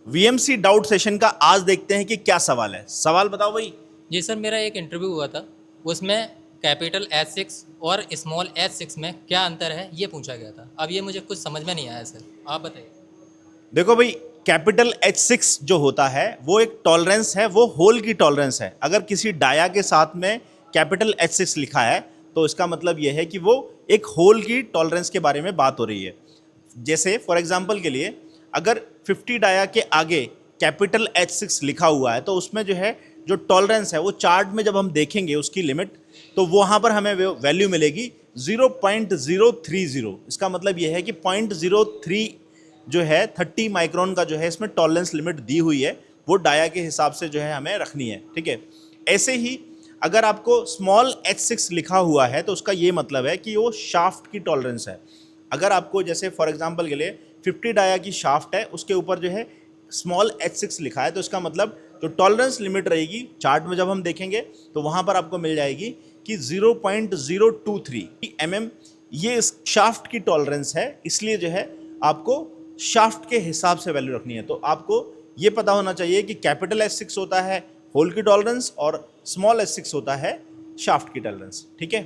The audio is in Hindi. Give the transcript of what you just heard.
वीएमसी डाउट सेशन का आज देखते हैं कि क्या सवाल है। सवाल बताओ भाई। जी सर, मेरा एक इंटरव्यू हुआ था, उसमें कैपिटल H6 और स्मॉल h6 में क्या अंतर है ये पूछा गया था। अब ये मुझे कुछ समझ में नहीं आया सर, आप बताइए। देखो भाई, कैपिटल H6 जो होता है वो एक टॉलरेंस है, वो होल की टॉलरेंस है। अगर किसी डाया के साथ में कैपिटल H6 लिखा है तो इसका मतलब यह है कि वो एक होल की टॉलरेंस के बारे में बात हो रही है। जैसे फॉर एग्जांपल के लिए अगर 50 डाया के आगे कैपिटल H6 लिखा हुआ है तो उसमें जो है जो टॉलरेंस है वो चार्ट में जब हम देखेंगे उसकी लिमिट, तो वहाँ पर हमें वैल्यू मिलेगी 0.030। इसका मतलब यह है कि 0.03 जो है 30 माइक्रोन का जो है इसमें टॉलरेंस लिमिट दी हुई है, वो डाया के हिसाब से जो है हमें रखनी है। ठीक है। ऐसे ही अगर आपको स्मॉल H6 लिखा हुआ है तो उसका ये मतलब है कि वो शाफ्ट की टॉलरेंस है। अगर आपको जैसे फॉर एग्जांपल के लिए 50 डाया की शाफ्ट है, उसके ऊपर जो है स्मॉल H6 लिखा है, तो इसका मतलब जो टॉलरेंस लिमिट रहेगी चार्ट में जब हम देखेंगे तो वहाँ पर आपको मिल जाएगी कि 0.023 mm ये इस शाफ्ट की टॉलरेंस है। इसलिए जो है आपको शाफ्ट के हिसाब से वैल्यू रखनी है। तो आपको ये पता होना चाहिए कि कैपिटल H6 होता है होल की टॉलरेंस और स्मॉल H6 होता है शाफ्ट की टॉलरेंस। ठीक है।